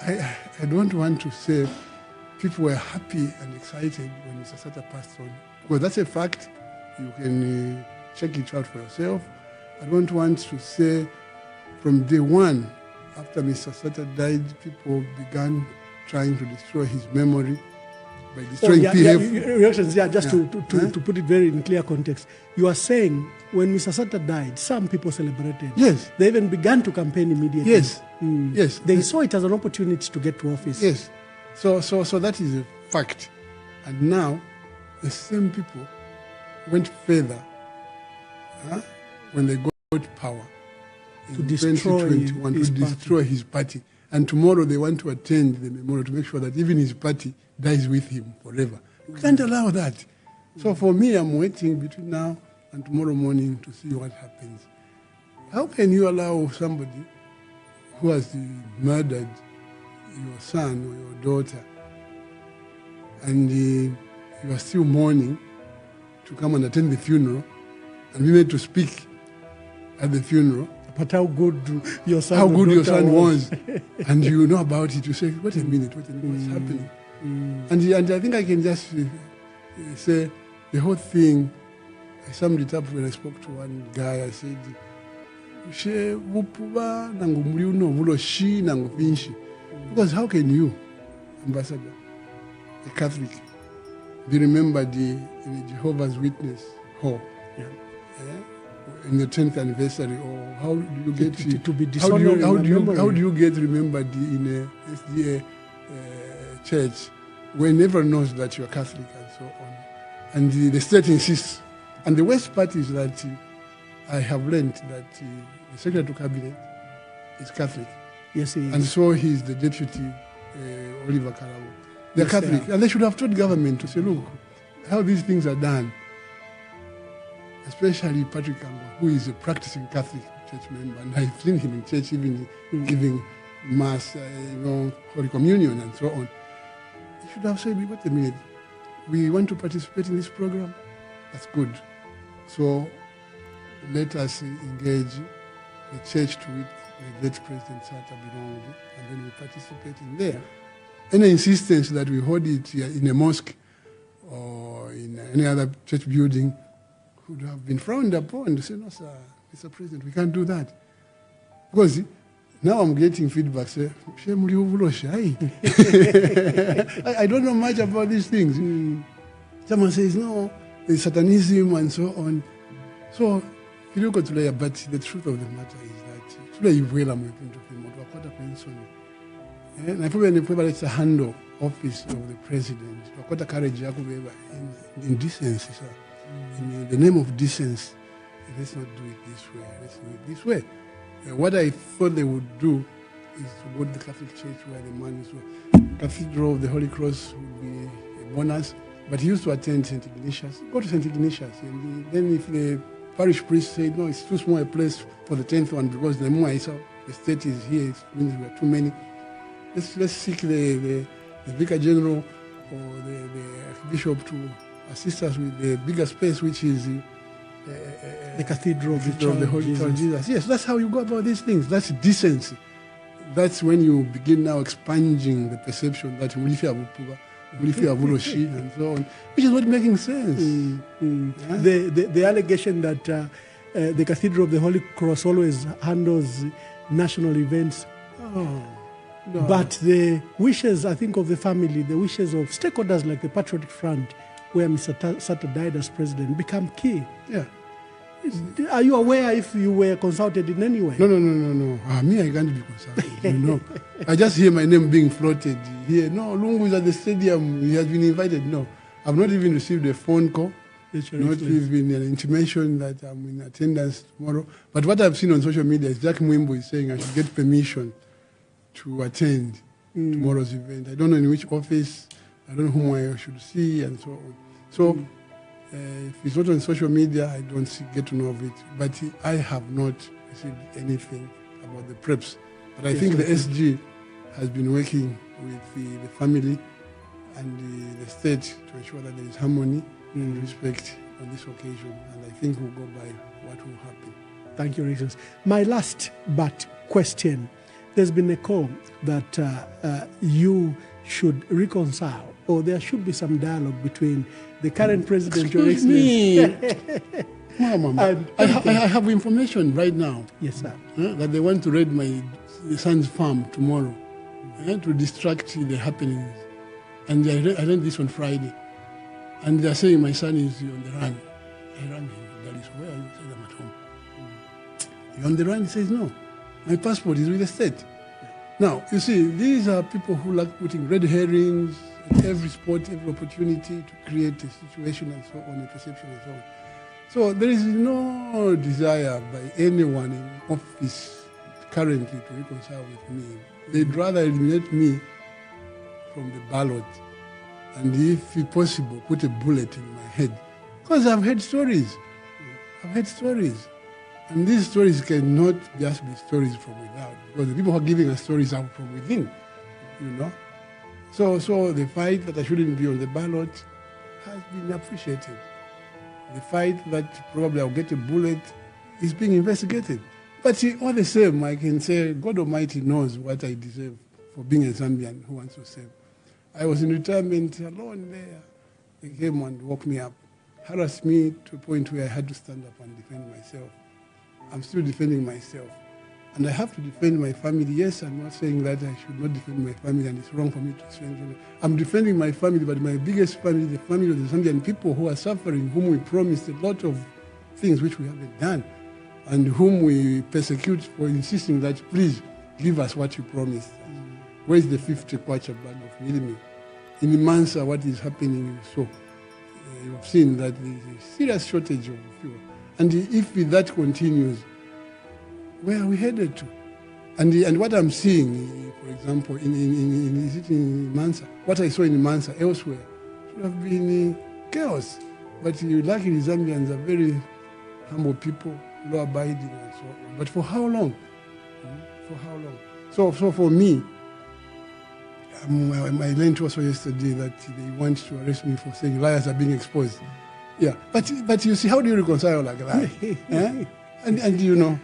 I don't want to say people were happy and excited when Mr. Sata passed on. Because that's a fact. You can check it out for yourself. I don't want to say from day one, after Mr. Sata died, people began trying to destroy his memory by destroying PF. To put it very in clear context, you are saying when Mr. Sata died, some people celebrated. Yes. They even began to campaign immediately. Yes. Yes. They saw it as an opportunity to get to office. Yes. So that is a fact. And now, the same people went further when they got power in to destroy 2021 to destroy his party. And tomorrow they want to attend the memorial to make sure that even his party dies with him forever. We can't allow that. So for me, I'm waiting between now and tomorrow morning to see what happens. How can you allow somebody who has murdered your son or your daughter and you are still mourning to come and attend the funeral and be made to speak at the funeral? But how good your son was. And you know about it, you say, wait a minute, what's happening? And I think I can just say the whole thing, I summed it up when I spoke to one guy. I said, because how can you, Ambassador, a Catholic, be remembered in a Jehovah's Witness hall? Yeah. In the 10th anniversary, or how do you get to be dishonored? How do you get remembered in a SDA church when everyone knows that you are Catholic and so on? And the state insists. And the worst part is that I have learned that the Secretary to Cabinet is Catholic. Yes, he is. And so he is the Deputy Oliver Karabo. They're Catholic, and they should have told government to say, look, how these things are done. Especially Patrick Kangwa, who is a practicing Catholic church member, and I've seen him in church even giving mass, Holy Communion and so on. He should have said, wait a minute, we want to participate in this program. That's good. So let us engage the church to which the late President Sata belonged, and then we participate in there. Any insistence that we hold it in a mosque or in any other church building would have been frowned upon. To say, no, sir, Mr. President, we can't do that. Because now I'm getting feedback, say, I don't know much about these things. Someone says, no, there's Satanism and so on. So, you look at today, but the truth of the matter is that today you will I'm going to film what quarter pension. And I probably it's a handle office of the president. What courage in decency, sir. In the name of decency, let's not do it this way. Let's do it this way. What I thought they would do is to go to the Catholic Church where the man is. Cathedral of the Holy Cross would be a bonus, but he used to attend St. Ignatius. Go to St. Ignatius, and then if the parish priest said, no, it's too small a place for the 10th one because the more I saw the state is here, it means we are too many. Let's seek the Vicar General or the Archbishop to assist us with the bigger space, which is the Cathedral of the Holy Child Jesus. Yes, that's how you go about these things. That's decency. That's when you begin now expunging the perception that and so on, which is not making sense. Yeah? The allegation that the Cathedral of the Holy Cross always handles national events. Oh. No. But the wishes, I think, of the family, the wishes of stakeholders like the Patriotic Front, where Mr. Sata died as president, become key. Yeah. Are you aware if you were consulted in any way? No. Me, I can't be consulted. I just hear my name being floated here. No, Lungu is at the stadium. He has been invited. No. I've not even received a phone call. Not even an intimation that I'm in attendance tomorrow. But what I've seen on social media is Jack Mwimbo is saying I should get permission to attend tomorrow's event. I don't know in which office, I don't know whom I should see, and so on. So, if it's not on social media, I don't get to know of it. But I have not received anything about the preps. But I think the SG has been working with the family and the state to ensure that there is harmony and respect on this occasion. And I think we'll go by what will happen. Thank you, Regents. My last but question. There's been a call that you should reconcile, or there should be some dialogue between the current president, Your Excellency. Mama, I have information right now. Yes, sir. That they want to raid my son's farm tomorrow to distract the happenings. And I learned this on Friday. And they're saying my son is on the run. I rang him. That is where you said I'm at home. You're on the run? He says, no. My passport is with the state. Now, you see, these are people who like putting red herrings at every spot, every opportunity to create a situation and so on, a perception and so on. So there is no desire by anyone in office currently to reconcile with me. They'd rather eliminate me from the ballot and, if possible, put a bullet in my head. Because I've heard stories. And these stories cannot just be stories from without, because the people who are giving us stories are from within, you know. So the fight that I shouldn't be on the ballot has been appreciated. The fight that probably I'll get a bullet is being investigated. But all the same, I can say God Almighty knows what I deserve for being a Zambian who wants to serve. I was in retirement alone there. They came and woke me up, harassed me to a point where I had to stand up and defend myself. I'm still defending myself. And I have to defend my family. Yes, I'm not saying that I should not defend my family and it's wrong for me to defend them. I'm defending my family, but my biggest family, the family of the Zambian people who are suffering, whom we promised a lot of things which we haven't done, and whom we persecute for insisting that, please, give us what you promised. Where is the 50 kwacha bag of milimi? In Mansa, what is happening? So you have seen that there is a serious shortage of fuel. And if that continues, where are we headed to? And what I'm seeing, for example, in Mansa, what I saw in Mansa elsewhere should have been chaos. But luckily, Zambians are very humble people, law-abiding and so on. But for how long? For how long? So for me, I learned also yesterday that they want to arrest me for saying liars are being exposed. Yeah, but you see, how do you reconcile like that? Eh? And you know,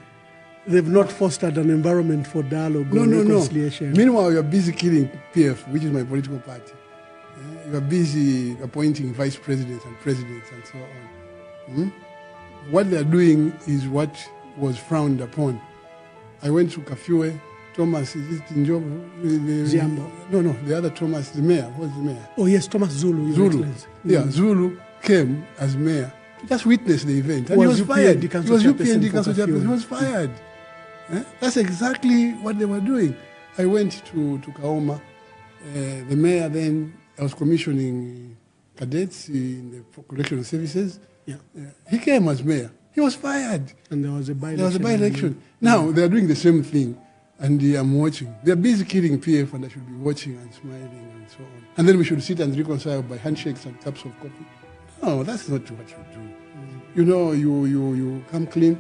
they've not fostered an environment for dialogue or reconciliation. No. Meanwhile, you're busy killing PF, which is my political party. You're busy appointing vice presidents and presidents and so on. What they're doing is what was frowned upon. I went to Kafue. Thomas, is it Njobo? Ziambo. No, the other Thomas, the mayor. What's the mayor? Oh, yes, Thomas Zulu. Zulu. Yeah, Zulu came as mayor to just witness the event. And he was fired. He was UPND council chairperson. He was fired. That's exactly what they were doing. I went to Kaoma. The mayor then, I was commissioning cadets in the correctional services. Yeah. He came as mayor. He was fired. And there was a by-election. Now, they are doing the same thing. And I'm watching. They're busy killing PF, and I should be watching and smiling and so on. And then we should sit and reconcile by handshakes and cups of coffee. No, that's not what you do. You know, you come clean.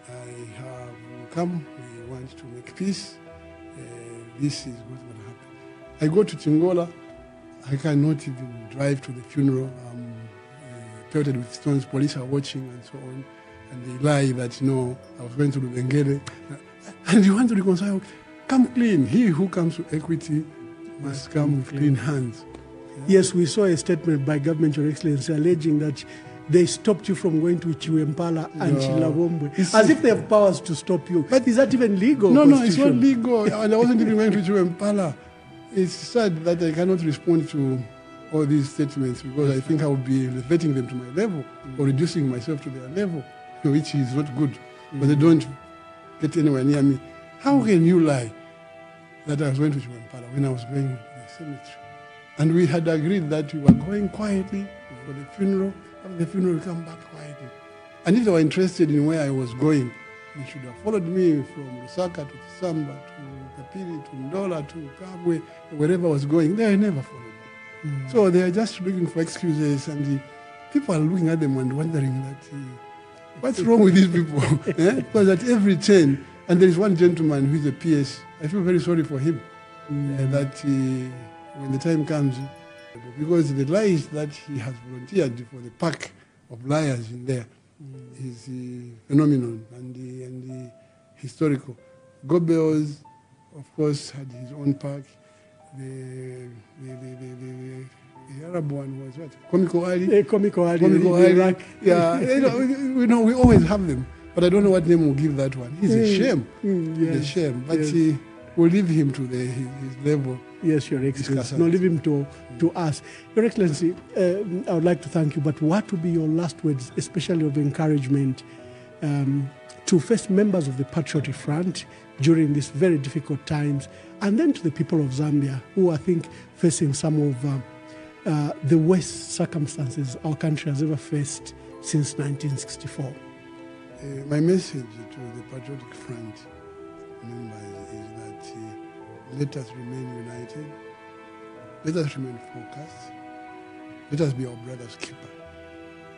I have come. We want to make peace. This is what will happen. I go to Tingola. I cannot even drive to the funeral. I'm pelted with stones. Police are watching and so on. And they lie that, no, I was going to Lubengele. And you want to reconcile, come clean. He who comes to equity must come with clean hands. Yes, we saw a statement by Government, Your Excellency, alleging that they stopped you from going to Chiwempala and Chilawombwe, as if they have powers to stop you. But is that even legal? No, it's not legal. And I wasn't even going to Chiwempala. It's sad that I cannot respond to all these statements because I think I will be elevating them to my level or reducing myself to their level, which is not good. But they don't get anywhere near me. How can you lie that I was going to Chiwempala when I was going to the cemetery? And we had agreed that we were going quietly for the funeral. After the funeral, we come back quietly. And if they were interested in where I was going, they should have followed me from Lusaka to Tisamba to Kapiri to Ndola to Kabwe, wherever I was going. They never followed me. So they are just looking for excuses, and the people are looking at them and wondering that what's wrong with these people? Because at every turn, and there is one gentleman who is a PS, I feel very sorry for him, that when the time comes, because the lies that he has volunteered for the pack of liars in there is phenomenal and historical. Goebbels, of course, had his own pack. The Arab one was what? Comical Ali. Comical Ali. Yeah, we always have them. But I don't know what name we'll give that one. He's a shame. He's a shame. But we'll leave him to his level. Yes, Your Excellency. No, leave him to us. Your Excellency, I would like to thank you, but what would be your last words, especially of encouragement, to first members of the Patriotic Front during these very difficult times, and then to the people of Zambia who I think facing some of the worst circumstances our country has ever faced since 1964? My message to the Patriotic Front members is that let us remain united, let us remain focused, let us be our brother's keeper.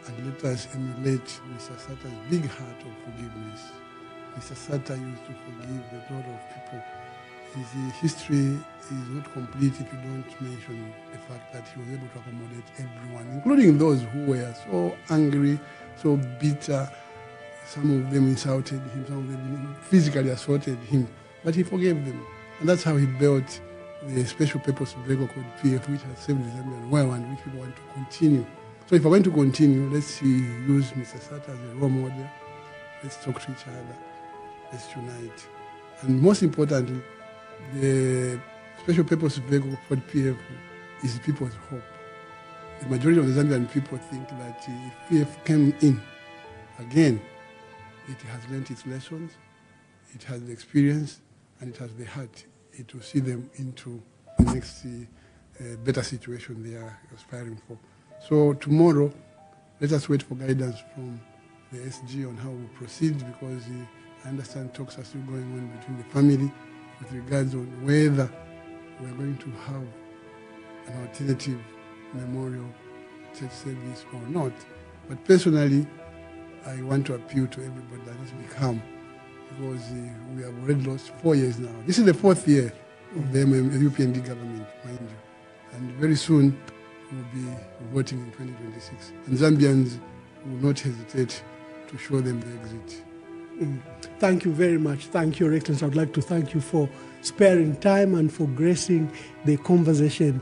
and let us emulate Mr. Sata's big heart of forgiveness. Mr. Sata used to forgive a lot of people. His history is not complete if you don't mention the fact that he was able to accommodate everyone, including those who were so angry, so bitter. Some of them insulted him, some of them physically assaulted him, but he forgave them. And that's how he built the special purpose vehicle called PF, which has saved the Zambian well and which people want to continue. So if we're going to continue, let's use Mr. Sata as a role model. Let's talk to each other. Let's unite. And most importantly, the special purpose vehicle called PF is people's hope. The majority of the Zambian people think that if PF came in again, it has learned its lessons, it has the experience, and it has the heart to see them into the next better situation they are aspiring for. So tomorrow, let us wait for guidance from the SG on how we proceed, because I understand talks are still going on between the family with regards on whether we are going to have an alternative memorial church service or not. But personally, I want to appeal to everybody that let's be calm, because we have already lost 4 years now. This is the 4th year of the UPND government, mind you. And very soon we'll be voting in 2026. And Zambians will not hesitate to show them the exit. Thank you very much. Thank you, Your Excellency. I would like to thank you for sparing time and for gracing the Conversation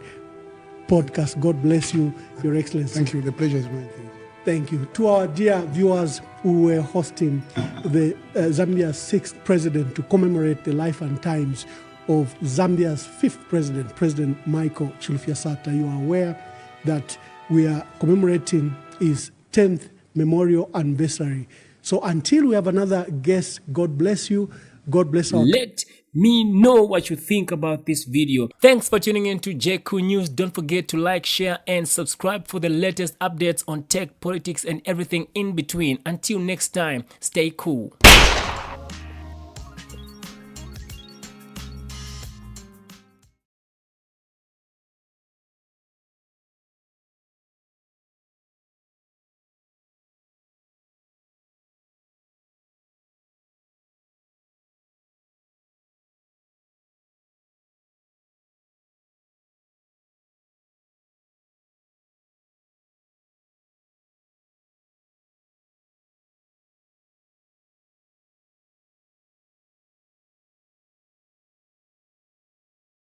podcast. God bless you, Your Excellency. Thank you. The pleasure is mine. Thank you. Thank you. To our dear viewers who were hosting the Zambia's 6th president to commemorate the life and times of Zambia's 5th president, President Michael Chilufya Sata, you are aware that we are commemorating his 10th memorial anniversary. So until we have another guest, God bless you. God bless our... Let me know what you think about this video. Thanks for tuning in to JQ News. Don't forget to like, share, and subscribe for the latest updates on tech, politics, and everything in between. Until next time, stay cool.